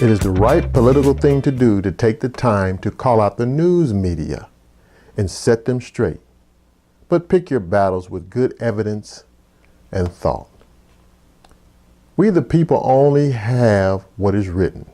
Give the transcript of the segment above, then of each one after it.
It is the right political thing to do to take the time to call out the news media and set them straight. But pick your battles with good evidence and thought. We the people only have what is written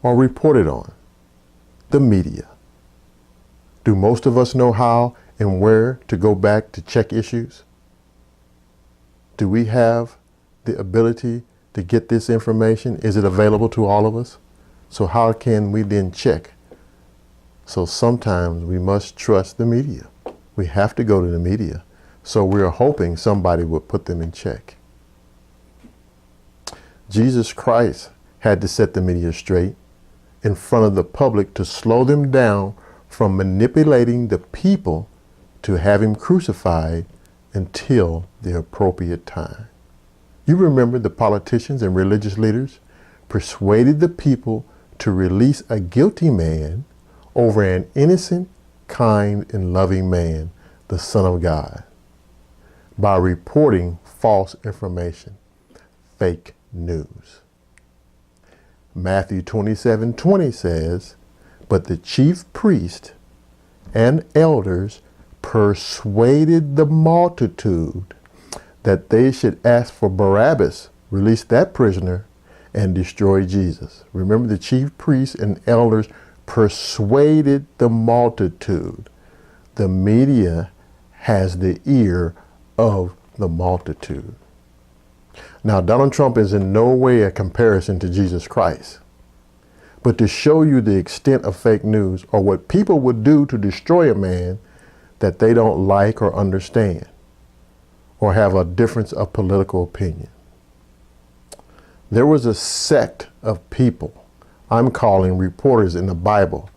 or reported on, the media. Do most of us know how and where to go back to check issues? Do we have the ability to get this information? Is it available to all of us? So how can we then check? So sometimes we must trust the media. We have to go to the media. So we're hoping somebody will put them in check. Jesus Christ had to set the media straight in front of the public to slow them down from manipulating the people to have him crucified until the appropriate time. You remember the politicians and religious leaders persuaded the people to release a guilty man over an innocent, kind, and loving man, the Son of God, by reporting false information, fake news. Matthew 27:20 says, "But the chief priest and elders persuaded the multitude that they should ask for Barabbas, release that prisoner, and destroy Jesus." Remember, the chief priests and elders persuaded the multitude. The media has the ear of the multitude. Now, Donald Trump is in no way a comparison to Jesus Christ. But to show you the extent of fake news or what people would do to destroy a man that they don't like or understand or have a difference of political opinion. There was a sect of people I'm calling reporters in the Bible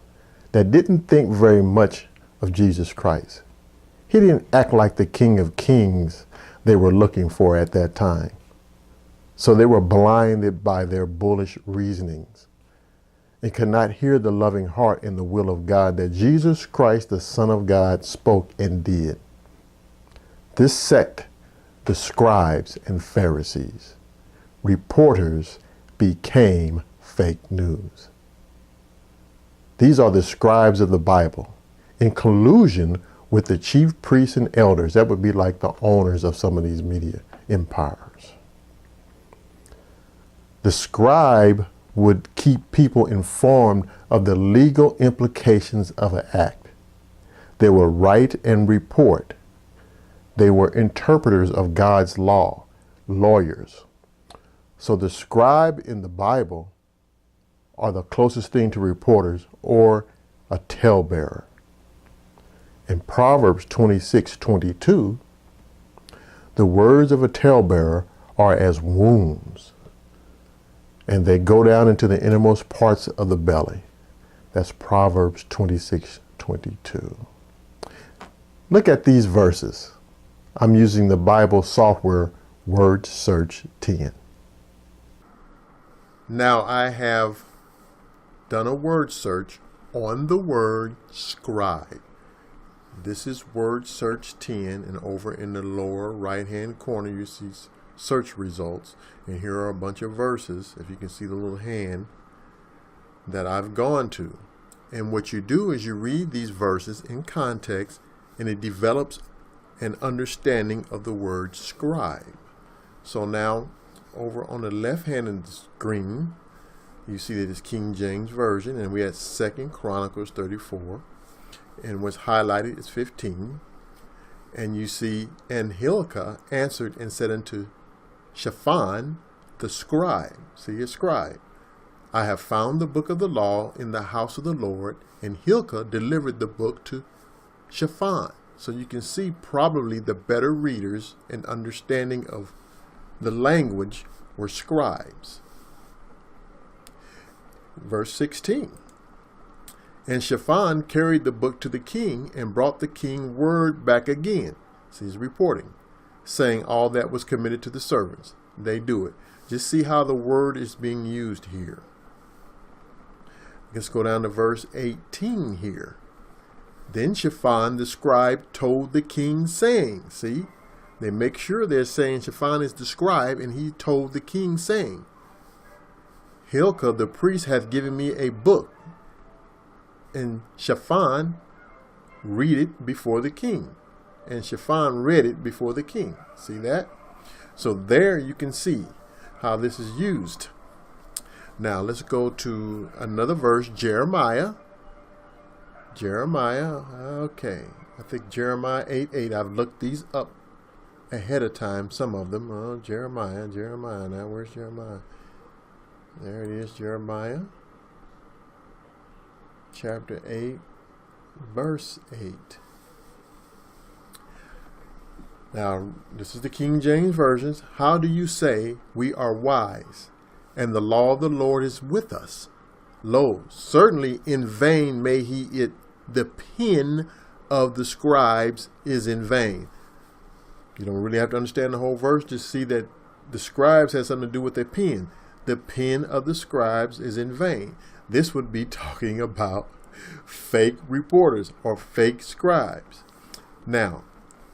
that didn't think very much of Jesus Christ. He didn't act like the King of Kings they were looking for at that time. So they were blinded by their bullish reasonings and could not hear the loving heart and the will of God that Jesus Christ, the Son of God, spoke and did. This sect, the scribes and Pharisees, reporters, became fake news. These are the scribes of the Bible in collusion with the chief priests and elders. That would be like the owners of some of these media empires. The scribe would keep people informed of the legal implications of an act. They would write and report. They were interpreters of God's law, lawyers. So the scribe in the Bible are the closest thing to reporters, or a talebearer. In Proverbs 26:22, the words of a talebearer are as wounds, and they go down into the innermost parts of the belly. That's Proverbs 26:22. Look at these verses. I'm using the Bible software Word Search 10. Now I have done a word search on the word scribe. This is Word Search 10, and over in the lower right hand corner you see search results, and here are a bunch of verses, if you can see the little hand, that I've gone to. And what you do is you read these verses in context, and it develops an understanding of the word scribe. So now over on the left hand of the screen you see that it's King James Version, and we had 2 Chronicles 34, and what's highlighted is 15. And you see, and Hilkiah answered and said unto Shaphan the scribe, see a scribe, I have found the book of the law in the house of the Lord. And Hilkiah delivered the book to Shaphan. So you can see probably the better readers and understanding of the language were scribes. Verse 16. And Shaphan carried the book to the king and brought the king word back again. So he's reporting, saying all that was committed to the servants. They do it. Just see how the word is being used here. Let's go down to verse 18 here. Then Shaphan the scribe told the king, saying, see, they make sure they're saying Shaphan is the scribe, and he told the king, saying, Hilkiah the priest hath given me a book, and Shaphan read it before the king. And Shaphan read it before the king. See that? So there you can see how this is used. Now let's go to another verse, Jeremiah. Okay. I think Jeremiah 8:8. I've looked these up ahead of time, some of them. Oh, Jeremiah. Now where's Jeremiah? There it is, Jeremiah. Chapter 8, verse 8. Now, this is the King James Version. How do you say we are wise, and the law of the Lord is with us? Lo, certainly in vain may he it. The pen of the scribes is in vain. You don't really have to understand the whole verse to see that the scribes has something to do with their pen. The pen of the scribes is in vain. This would be talking about fake reporters or fake scribes. Now,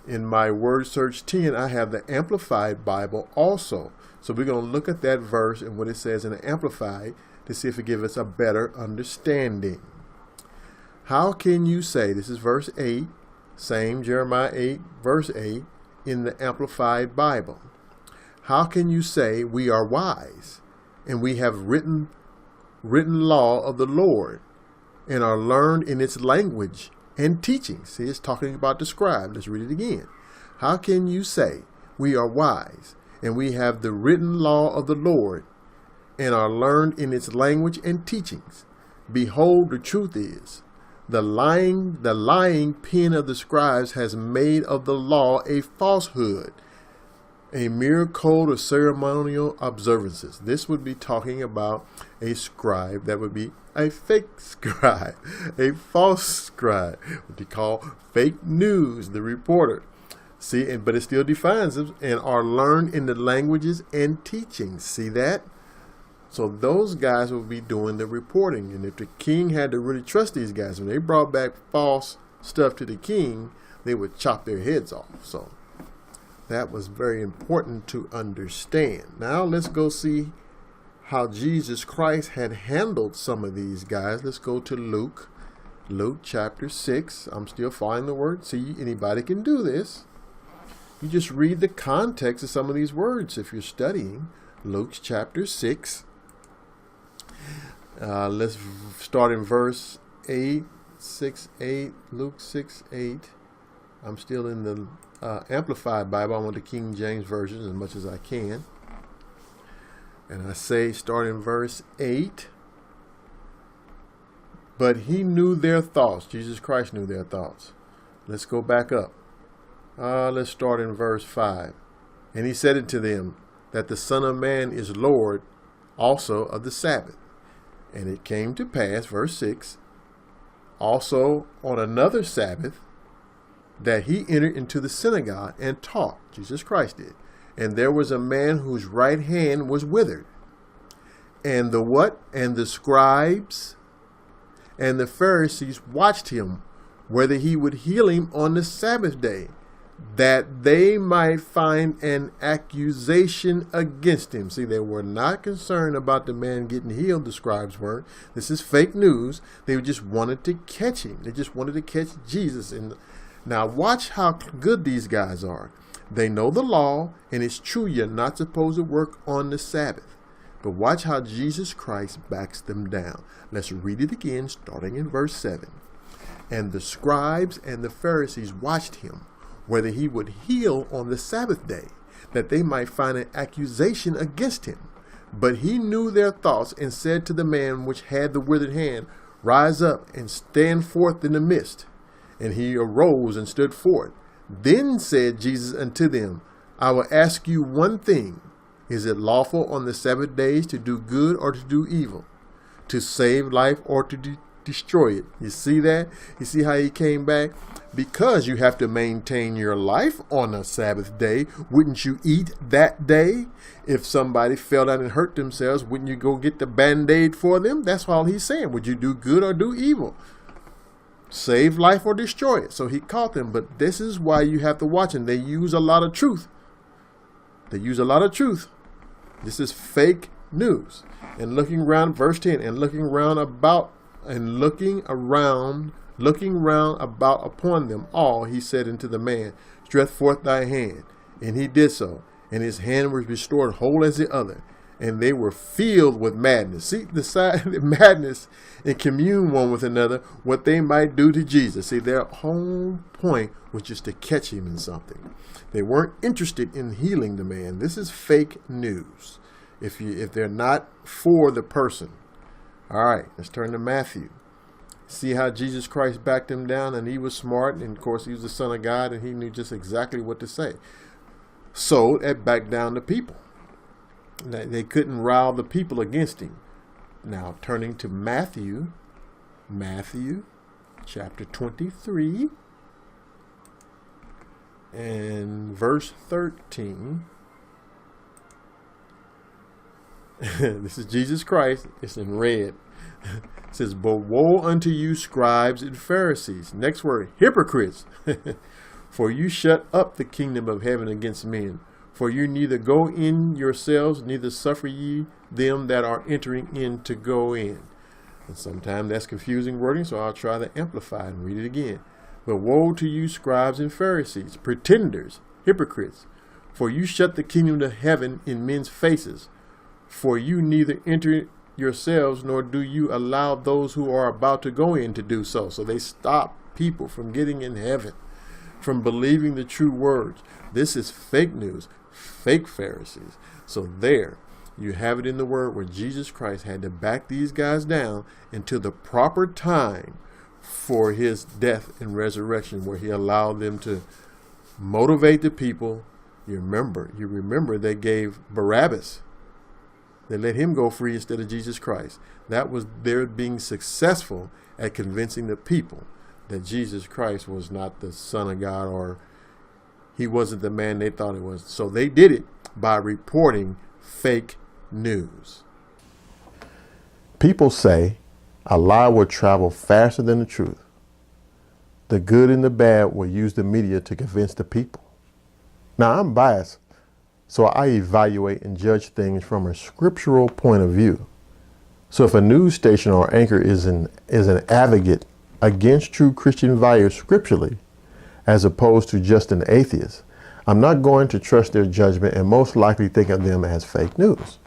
in my word search 10, I have the Amplified Bible also. So we're going to look at that verse and what it says in the Amplified to see if it gives us a better understanding. How can you say, this is verse 8, same Jeremiah 8, verse 8, in the Amplified Bible. How can you say we are wise, and we have written law of the Lord, and are learned in its language and teaching? See, it's talking about the scribe. Let's read it again. How can you say we are wise, and we have the written law of the Lord, and are learned in its language and teachings? Behold, the truth is, the lying pen of the scribes has made of the law a falsehood, a mere code of ceremonial observances. This would be talking about a scribe that would be a fake scribe, a false scribe, what they call fake news, the reporter. See, but it still defines them, and are learned in the languages and teachings. See that? So those guys will be doing the reporting. And if the king had to really trust these guys, when they brought back false stuff to the king, they would chop their heads off. So that was very important to understand. Now let's go see how Jesus Christ had handled some of these guys. Let's go to Luke chapter 6. I'm still finding the word. See, anybody can do this. You just read the context of some of these words if you're studying. Luke chapter 6. Let's start in verse 8, 6:8, Luke 6:8. I'm still in the Amplified Bible. I want the King James Version as much as I can. And I say, start in verse 8. But he knew their thoughts. Jesus Christ knew their thoughts. Let's go back up. Let's start in verse 5. And he said unto them, that the Son of Man is Lord also of the Sabbath. And it came to pass, verse 6, also on another Sabbath, that he entered into the synagogue and taught. Jesus Christ did. And there was a man whose right hand was withered. And the what? And the scribes and the Pharisees watched him, whether he would heal him on the Sabbath day, that they might find an accusation against him. See, they were not concerned about the man getting healed, the scribes weren't. This is fake news. They just wanted to catch him. They just wanted to catch Jesus. And now watch how good these guys are. They know the law, and it's true you're not supposed to work on the Sabbath. But watch how Jesus Christ backs them down. Let's read it again, starting in verse 7. And the scribes and the Pharisees watched him, whether he would heal on the Sabbath day, that they might find an accusation against him. But he knew their thoughts, and said to the man which had the withered hand, Rise up and stand forth in the midst. And he arose and stood forth. Then said Jesus unto them, I will ask you one thing. Is it lawful on the Sabbath days to do good or to do evil? To save life or to destroy it? You see that? You see how he came back? Because you have to maintain your life on a Sabbath day. Wouldn't you eat that day? If somebody fell down and hurt themselves, wouldn't you go get the Band-Aid for them? That's all he's saying. Would you do good or do evil? Save life or destroy it? So he caught them. But this is why you have to watch them. They use a lot of truth. This is fake news. And looking around, verse 10, and looking round about upon them all, he said unto the man, stretch forth thy hand. And he did so, and his hand was restored whole as the other. And they were filled with madness. See, the madness and commune one with another what they might do to Jesus. See, their whole point was just to catch him in something. They weren't interested in healing the man. This is fake news. If they're not for the person. All right, let's turn to Matthew. See how Jesus Christ backed him down, and he was smart, and of course he was the Son of God, and he knew just exactly what to say. So it backed down the people. They couldn't rile the people against him. Now turning to Matthew chapter 23 and verse 13. This is Jesus Christ. It's in red. It says, but woe unto you, scribes and Pharisees. Next word, hypocrites. For you shut up the kingdom of heaven against men. For you neither go in yourselves, neither suffer ye them that are entering in to go in. And sometimes that's confusing wording, so I'll try to amplify and read it again. But woe to you, scribes and Pharisees, pretenders, hypocrites. For you shut the kingdom of heaven in men's faces. For you neither enter yourselves, nor do you allow those who are about to go in to do so. So they stop people from getting in heaven, from believing the true words. This is fake news, fake Pharisees. So there you have it in the word where Jesus Christ had to back these guys down until the proper time for his death and resurrection, where he allowed them to motivate the people. You remember they gave Barabbas. They let him go free instead of Jesus Christ. That was their being successful at convincing the people that Jesus Christ was not the Son of God, or he wasn't the man they thought he was. So they did it by reporting fake news. People say a lie will travel faster than the truth. The good and the bad will use the media to convince the people. Now, I'm biased, so I evaluate and judge things from a scriptural point of view. So if a news station or anchor is an advocate against true Christian values scripturally, as opposed to just an atheist, I'm not going to trust their judgment and most likely think of them as fake news.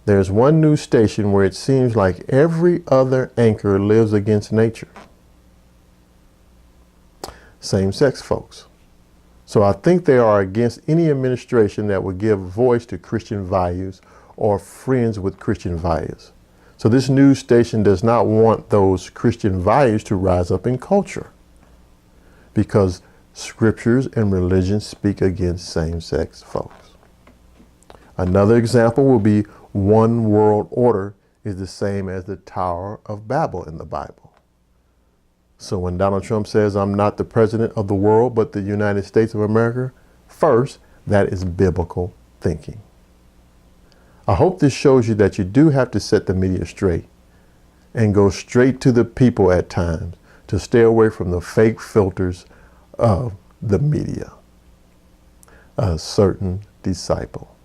There's one news station where it seems like every other anchor lives against nature. Same-sex folks. So I think they are against any administration that would give voice to Christian values or friends with Christian values. So this news station does not want those Christian values to rise up in culture, because scriptures and religion speak against same-sex folks. Another example will be one world order is the same as the Tower of Babel in the Bible. So when Donald Trump says, I'm not the president of the world, but the United States of America, first, that is biblical thinking. I hope this shows you that you do have to set the media straight and go straight to the people at times to stay away from the fake filters of the media. A certain disciple.